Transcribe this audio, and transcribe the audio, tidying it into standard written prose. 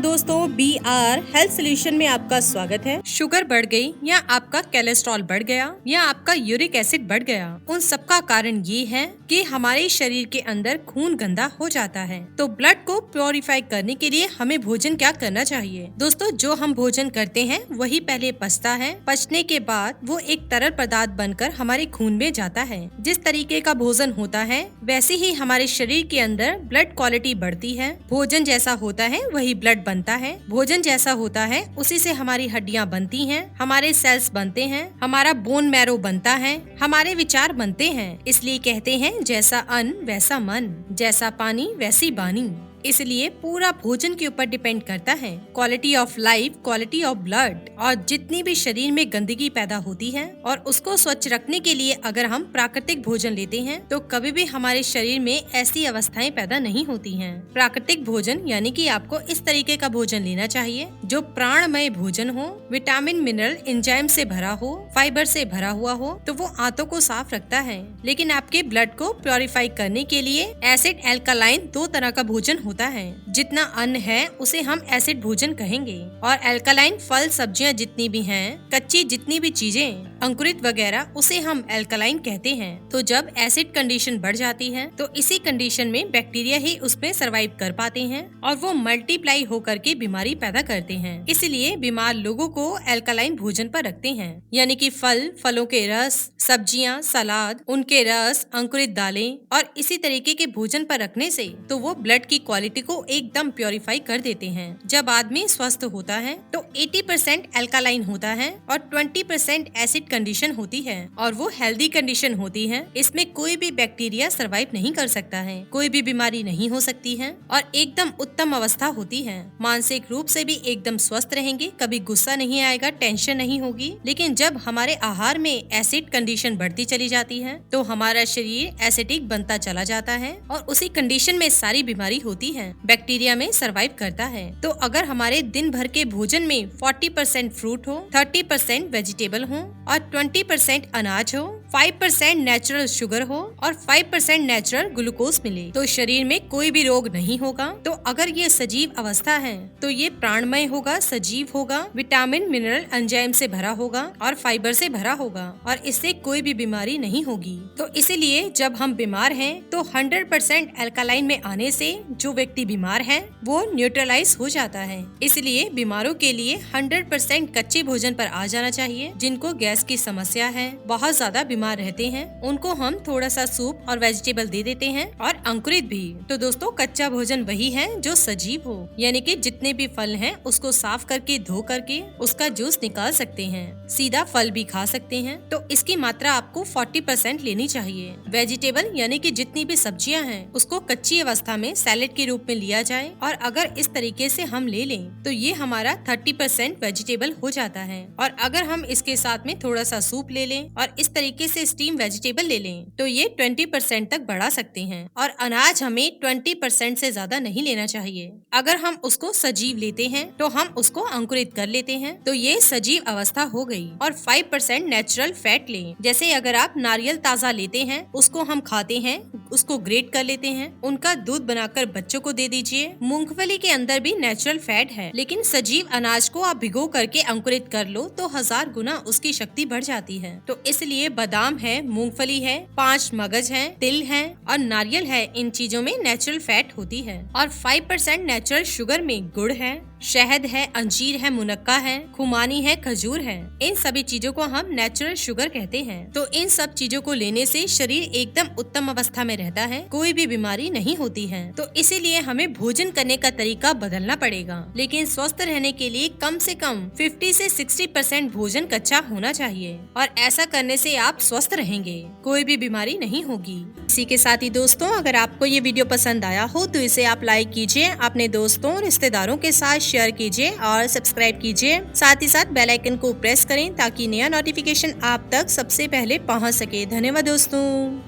दोस्तों, BR health solution में आपका स्वागत है। शुगर बढ़ गई या आपका कोलेस्ट्रॉल बढ़ गया या आपका यूरिक एसिड बढ़ गया, उन सब का कारण ये है कि हमारे शरीर के अंदर खून गंदा हो जाता है। तो ब्लड को प्योरीफाई करने के लिए हमें भोजन क्या करना चाहिए? दोस्तों, जो हम भोजन करते हैं वही पहले पचता है। पचने के बाद वो एक तरल पदार्थ बनकर हमारे खून में जाता है। जिस तरीके का भोजन होता है वैसे ही हमारे शरीर के अंदर ब्लड क्वालिटी बढ़ती है। भोजन जैसा होता है वही ब्लड बनता है। भोजन जैसा होता है उसी से हमारी हड्डियां बनती हैं, हमारे सेल्स बनते हैं, हमारा बोन मैरो बनता है, हमारे विचार बनते हैं। इसलिए कहते हैं जैसा अन्न वैसा मन, जैसा पानी वैसी बानी। इसलिए पूरा भोजन के ऊपर डिपेंड करता है। Quality of life, quality of blood. और जितनी भी शरीर में गंदगी पैदा होती है और उसको स्वच्छ रखने के लिए अगर हम प्राकृतिक भोजन लेते हैं तो कभी भी हमारे शरीर में ऐसी अवस्थाएं पैदा नहीं होती हैं। प्राकृतिक भोजन यानी कि आपको इस तरीके का भोजन लेना चाहिए जो प्राणमय भोजन हो, विटामिन मिनरल एंजाइम से भरा हो, फाइबर से भरा हुआ हो, तो वो आंतों को साफ रखता है। लेकिन आपके ब्लड को प्योरीफाई करने के लिए एसिड एल्कालाइन दो तरह का भोजन होता है। जितना अन्न है उसे हम एसिड भोजन कहेंगे और एल्कालाइन फल सब्जियां जितनी भी हैं, कच्ची जितनी भी चीजें, अंकुरित वगैरह, उसे हम एल्कालाइन कहते हैं। तो जब एसिड कंडीशन बढ़ जाती है तो इसी कंडीशन में बैक्टीरिया ही उसमें सरवाइव कर पाते हैं और वो मल्टीप्लाई होकर के बीमारी पैदा करते हैं। इसलिए बीमार लोगों को एल्कालाइन भोजन पर रखते हैं, यानी कि फल, फलों के रस, सब्जियां, सलाद, उनके रस, अंकुरित दालें और इसी तरीके के भोजन पर रखने से तो वो ब्लड की क्वालिटी को एकदम प्योरीफाई कर देते हैं। जब आदमी स्वस्थ होता है तो 80% एल्कालाइन होता है और 20% एसिड कंडीशन होती है और वो हेल्दी कंडीशन होती है। इसमें कोई भी बैक्टीरिया सरवाइव नहीं कर सकता है, कोई भी बीमारी नहीं हो सकती है और एकदम उत्तम अवस्था होती है। मानसिक रूप से भी एकदम स्वस्थ रहेंगे, कभी गुस्सा नहीं आएगा, टेंशन नहीं होगी। लेकिन जब हमारे आहार में एसिड कंडीशन बढ़ती चली जाती है तो हमारा शरीर एसिडिक बनता चला जाता है और उसी कंडीशन में सारी बीमारी होती है, बैक्टीरिया में सरवाइव करता है। तो अगर हमारे दिन भर के भोजन में 40% फ्रूट हो, 30% वेजिटेबल हो और 20% अनाज हो, 5% नेचुरल शुगर हो और 5% नेचुरल ग्लूकोज मिले तो शरीर में कोई भी रोग नहीं होगा। तो अगर ये सजीव अवस्था है तो ये प्राणमय होगा, सजीव होगा, विटामिन मिनरल एंजाइम से भरा होगा और फाइबर से भरा होगा और इससे कोई भी बीमारी नहीं होगी। तो इसीलिए जब हम बीमार हैं तो 100% एल्कालाइन में आने से जो व्यक्ति बीमार है वो न्यूट्रलाइज हो जाता है। इसलिए बीमारों के लिए 100% कच्चे भोजन पर आ जाना चाहिए। जिनको गैस की समस्या है, बहुत ज्यादा बीमार रहते हैं, उनको हम थोड़ा सा सूप और वेजिटेबल दे देते हैं और अंकुरित भी। तो दोस्तों, कच्चा भोजन वही है जो सजीव हो, यानी कि जितने भी फल हैं उसको साफ करके धो करके उसका जूस निकाल सकते हैं। सीधा फल भी खा सकते हैं। तो इसकी मात्रा आपको 40% लेनी चाहिए। वेजिटेबल यानी कि जितनी भी सब्जियां हैं उसको कच्ची अवस्था में सैलेड के रूप में लिया जाए और अगर इस तरीके से हम ले लें तो ये हमारा 30% वेजिटेबल हो जाता है। और अगर हम इसके साथ में थोड़ा सा सूप ले लें और इस तरीके से स्टीम वेजिटेबल ले लें तो ये 20% तक बढ़ा सकते हैं। और अनाज हमें 20% से ज्यादा नहीं लेना चाहिए। अगर हम उसको सजीव लेते हैं तो हम उसको अंकुरित कर लेते हैं तो ये सजीव अवस्था हो गई। और 5% नेचुरल फैट लें। जैसे अगर आप नारियल ताजा लेते हैं, उसको हम खाते हैं, उसको ग्रेट कर लेते हैं, उनका दूध बनाकर बच्चों को दे दीजिए। मूंगफली के अंदर भी नेचुरल फैट है, लेकिन सजीव अनाज को आप भिगो करके अंकुरित कर लो तो 1000 गुना उसकी शक्ति बढ़ जाती है। तो इसलिए बादाम है, मूंगफली है, 5 मगज है, तिल है और नारियल है, इन चीजों में नेचुरल फैट होती है। और 5% नेचुरल शुगर में गुड़ है, शहद है, अंजीर है, मुनक्का है, खुमानी है, खजूर है। इन सभी चीजों को हम नेचुरल शुगर कहते हैं। तो इन सब चीजों को लेने से शरीर एकदम उत्तम अवस्था में रहता है, कोई भी बीमारी नहीं होती है। तो इसीलिए हमें भोजन करने का तरीका बदलना पड़ेगा। लेकिन स्वस्थ रहने के लिए कम से कम 50 से 60% भोजन कच्चा होना चाहिए और ऐसा करने से आप स्वस्थ रहेंगे, कोई भी बीमारी नहीं होगी। इसी के साथ ही दोस्तों, अगर आपको ये वीडियो पसंद आया हो तो इसे आप लाइक कीजिए, अपने दोस्तों और रिश्तेदारों के साथ शेयर कीजिए और सब्सक्राइब कीजिए। साथ ही साथ बेल आइकन को प्रेस करें ताकि नया नोटिफिकेशन आप तक सबसे पहले पहुंच सके। धन्यवाद दोस्तों।